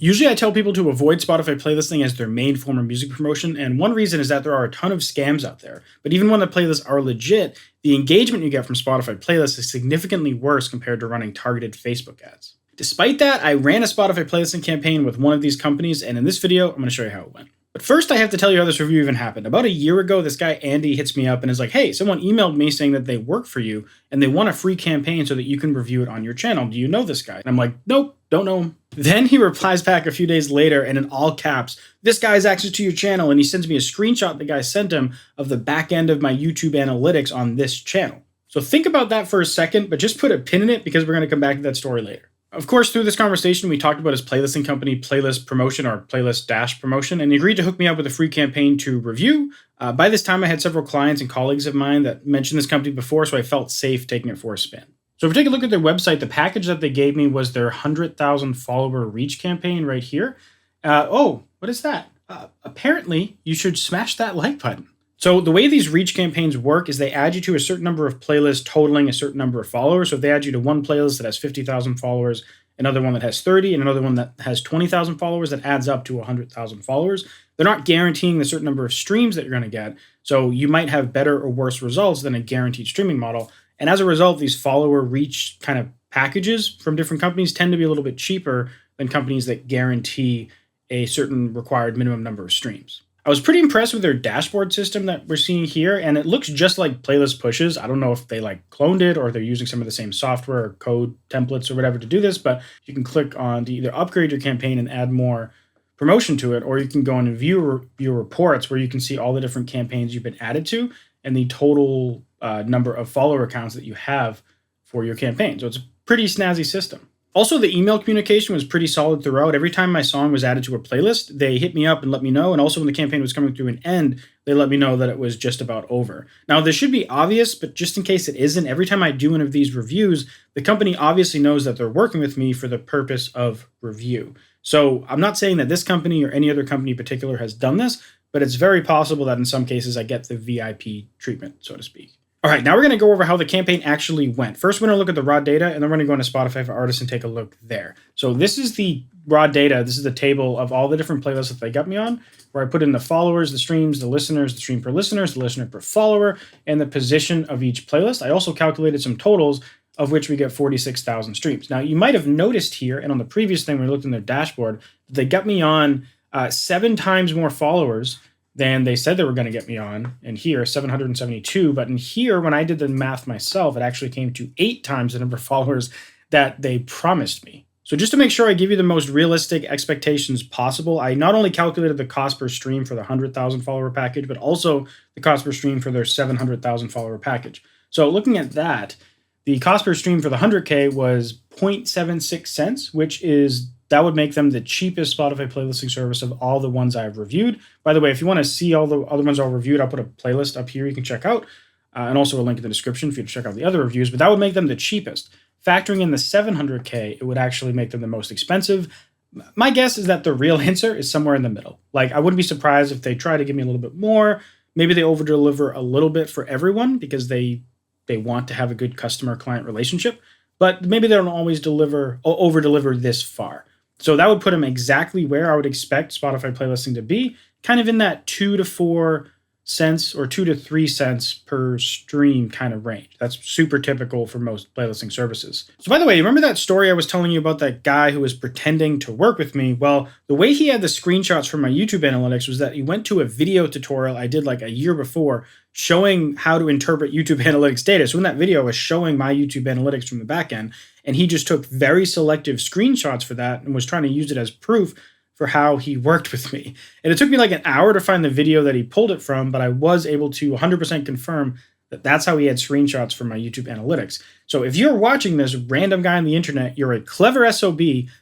Usually I tell people to avoid Spotify playlisting as their main form of music promotion, and one reason is that there are a ton of scams out there. But even when the playlists are legit, the engagement you get from Spotify playlists is significantly worse compared to running targeted Facebook ads. Despite that, I ran a Spotify playlisting campaign with one of these companies, and in this video, I'm going to show you how it went. But first, I have to tell you how this review even happened. About a year ago, this guy Andy hits me up and is like, hey, someone emailed me saying that they work for you and they want a free campaign so that you can review it on your channel. Do you know this guy? And I'm like, nope, don't know him. Then he replies back a few days later and in all caps, this guy has access to your channel, and he sends me a screenshot the guy sent him of the back end of my YouTube analytics on this channel. So think about that for a second, but just put a pin in it because we're going to come back to that story later. Of course, through this conversation, we talked about his playlisting company, Playlist Promotion, or Playlist Promotion, and he agreed to hook me up with a free campaign to review. By this time, I had several clients and colleagues of mine that mentioned this company before, so I felt safe taking it for a spin. So if we take a look at their website, the package that they gave me was their 100,000 follower reach campaign right here. What is that? Apparently, you should smash that like button. So the way these reach campaigns work is they add you to a certain number of playlists totaling a certain number of followers. So if they add you to one playlist that has 50,000 followers, another one that has 30, and another one that has 20,000 followers, that adds up to 100,000 followers. They're not guaranteeing the certain number of streams that you're going to get. So you might have better or worse results than a guaranteed streaming model. And as a result, these follower reach kind of packages from different companies tend to be a little bit cheaper than companies that guarantee a certain required minimum number of streams. I was pretty impressed with their dashboard system that we're seeing here, and it looks just like playlist pushes. I don't know if they cloned it or they're using some of the same software or code templates or whatever to do this, but you can click on to either upgrade your campaign and add more promotion to it, or you can go and view your reports where you can see all the different campaigns you've been added to and the total number of follower accounts that you have for your campaign. So it's a pretty snazzy system. Also, the email communication was pretty solid throughout. Every time my song was added to a playlist, they hit me up and let me know. And also when the campaign was coming to an end, they let me know that it was just about over. Now, this should be obvious, but just in case it isn't, every time I do one of these reviews, the company obviously knows that they're working with me for the purpose of review. So I'm not saying that this company or any other company in particular has done this, but it's very possible that in some cases I get the VIP treatment, so to speak. All right, now we're going to go over how the campaign actually went. First, we're going to look at the raw data, and then we're going to go into Spotify for Artists and take a look there. So this is the raw data. This is the table of all the different playlists that they got me on, where I put in the followers, the streams, the listeners, the stream per listeners, the listener per follower, and the position of each playlist. I also calculated some totals, of which we get 46,000 streams. Now, you might have noticed here, and on the previous thing, we looked in their dashboard, they got me on 7 times more followers than they said they were going to get me on. And here, 772. But in here, when I did the math myself, it actually came to 8 times the number of followers that they promised me. So just to make sure I give you the most realistic expectations possible, I not only calculated the cost per stream for the 100,000 follower package, but also the cost per stream for their 700,000 follower package. So looking at that, the cost per stream for the 100K was 0.76 cents, that would make them the cheapest Spotify playlisting service of all the ones I've reviewed. By the way, if you want to see all the other ones I've reviewed, I'll put a playlist up here you can check out, and also a link in the description for you to check out the other reviews, but that would make them the cheapest. Factoring in the 700K, it would actually make them the most expensive. My guess is that the real answer is somewhere in the middle. I wouldn't be surprised if they try to give me a little bit more. Maybe they over-deliver a little bit for everyone because they want to have a good customer-client relationship, but maybe they don't always over-deliver this far. So that would put them exactly where I would expect Spotify playlisting to be, kind of in that 2 to 4 cents or 2 to 3 cents per stream kind of range. That's super typical for most playlisting services. So by the way, remember that story I was telling you about that guy who was pretending to work with me? Well, the way he had the screenshots from my YouTube analytics was that he went to a video tutorial I did a year before showing how to interpret YouTube analytics data. So in that video, I was showing my YouTube analytics from the back end, and he just took very selective screenshots for that and was trying to use it as proof for how he worked with me. And it took me an hour to find the video that he pulled it from, but I was able to 100% confirm that that's how he had screenshots from my YouTube analytics. So if you're watching this random guy on the internet, you're a clever SOB,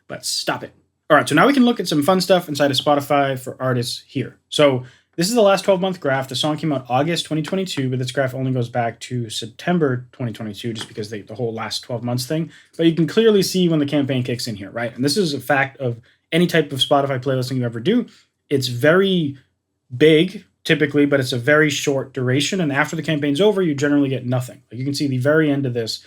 but stop it. All right, so now we can look at some fun stuff inside of Spotify for Artists here. So this is the last 12-month graph. The song came out August 2022, but this graph only goes back to September 2022, just because the whole last 12 months thing. But you can clearly see when the campaign kicks in here, right? And this is a fact of any type of Spotify playlisting you ever do. It's very big, typically, but it's a very short duration. And after the campaign's over, you generally get nothing. You can see the very end of this,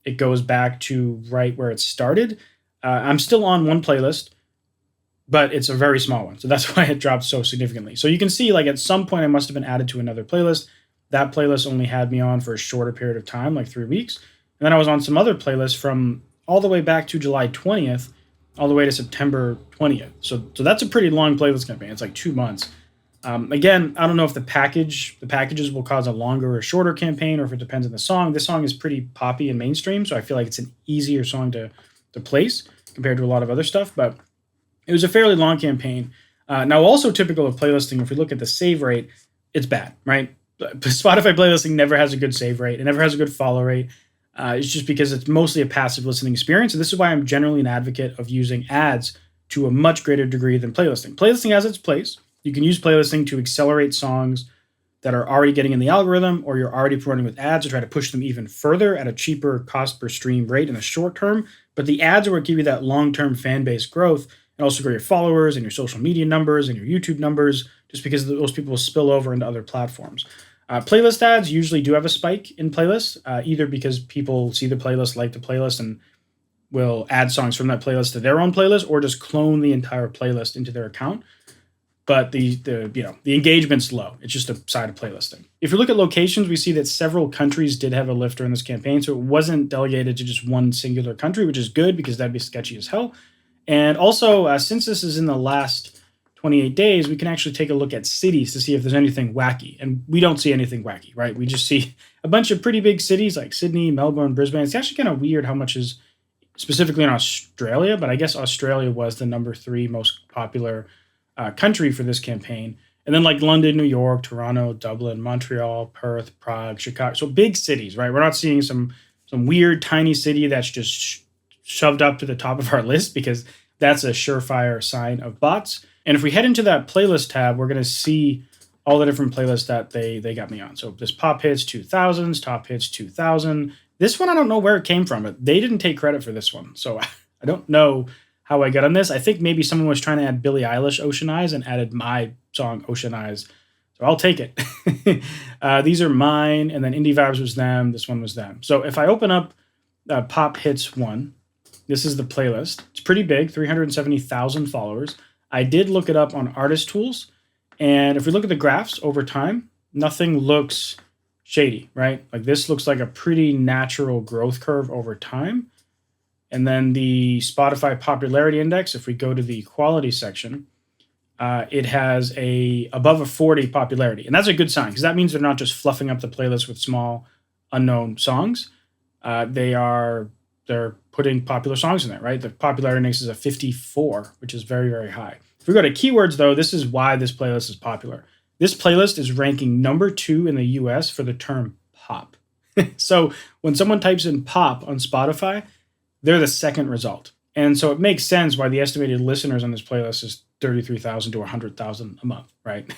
it goes back to right where it started. I'm still on one playlist. but it's a very small one. So that's why it dropped so significantly. So you can see like at some point I must have been added to another playlist. That playlist only had me on for a shorter period of time, like 3 weeks. And then I was on some other playlists from all the way back to July 20th, all the way to September 20th. So that's a pretty long playlist campaign. It's like 2 months. Again, I don't know if the packages will cause a longer or shorter campaign, or if it depends on the song. This song is pretty poppy and mainstream, so I feel like it's an easier song to place compared to a lot of other stuff. But it was a fairly long campaign. Now, also typical of playlisting, if we look at the save rate, it's bad, right? Spotify playlisting never has a good save rate. It never has a good follow rate. It's just because it's mostly a passive listening experience. And this is why I'm generally an advocate of using ads to a much greater degree than playlisting. Playlisting has its place. You can use playlisting to accelerate songs that are already getting in the algorithm, or you're already promoting with ads to try to push them even further at a cheaper cost per stream rate in the short term. But the ads are what give you that long-term fan base growth, and also grow your followers and your social media numbers and your YouTube numbers, just because those people will spill over into other platforms. Playlist ads usually do have a spike in playlists, either because people see the playlist, like the playlist, and will add songs from that playlist to their own playlist, or just clone the entire playlist into their account. But the engagement's low. It's just a side of playlisting. If you look at locations, we see that several countries did have a lift during this campaign, so it wasn't delegated to just one singular country, which is good because that'd be sketchy as hell. And also, since this is in the last 28 days, we can actually take a look at cities to see if there's anything wacky. And we don't see anything wacky, right? We just see a bunch of pretty big cities like Sydney, Melbourne, Brisbane. It's actually kind of weird how much is specifically in Australia, but I guess Australia was the number 3 most popular country for this campaign. And then like London, New York, Toronto, Dublin, Montreal, Perth, Prague, Chicago. So big cities, right? We're not seeing some weird tiny city that's just shoved up to the top of our list, because that's a surefire sign of bots. And if we head into that playlist tab, we're going to see all the different playlists that they got me on. So this Pop Hits 2000s, Top Hits 2000. This one, I don't know where it came from, but they didn't take credit for this one. So I don't know how I got on this. I think maybe someone was trying to add Billie Eilish Ocean Eyes and added my song Ocean Eyes. So I'll take it. These are mine, and then Indie Vibes was them. This one was them. So if I open up Pop Hits 1, this is the playlist. It's pretty big, 370,000 followers. I did look it up on artist.tools, and if we look at the graphs over time, nothing looks shady, right? Like this looks like a pretty natural growth curve over time. And then the Spotify popularity index, if we go to the quality section, it has above a 40 popularity. And that's a good sign, because that means they're not just fluffing up the playlist with small unknown songs. They're putting popular songs in there, right? The popularity index is a 54, which is very, very high. If we go to keywords, though, this is why this playlist is popular. This playlist is ranking number 2 in the US for the term pop. So when someone types in pop on Spotify, they're the second result. And so it makes sense why the estimated listeners on this playlist is 33,000 to 100,000 a month, right?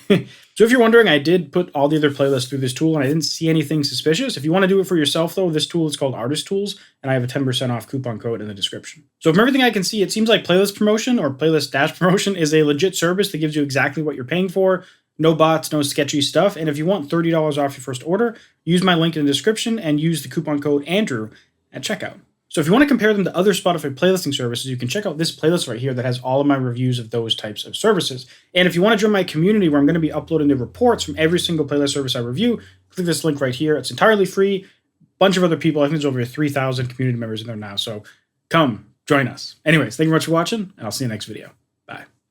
So if you're wondering, I did put all the other playlists through this tool, and I didn't see anything suspicious. If you want to do it for yourself, though, this tool is called Artist.tools, and I have a 10% off coupon code in the description. So from everything I can see, it seems like playlist promotion, or playlist dash promotion, is a legit service that gives you exactly what you're paying for. No bots, no sketchy stuff. And if you want $30 off your first order, use my link in the description and use the coupon code Andrew at checkout. So if you want to compare them to other Spotify playlisting services, you can check out this playlist right here that has all of my reviews of those types of services. And if you want to join my community, where I'm going to be uploading the reports from every single playlist service I review, click this link right here. It's entirely free. Bunch of other people. I think there's over 3,000 community members in there now. So come join us. Anyways, thank you very much for watching, and I'll see you next video.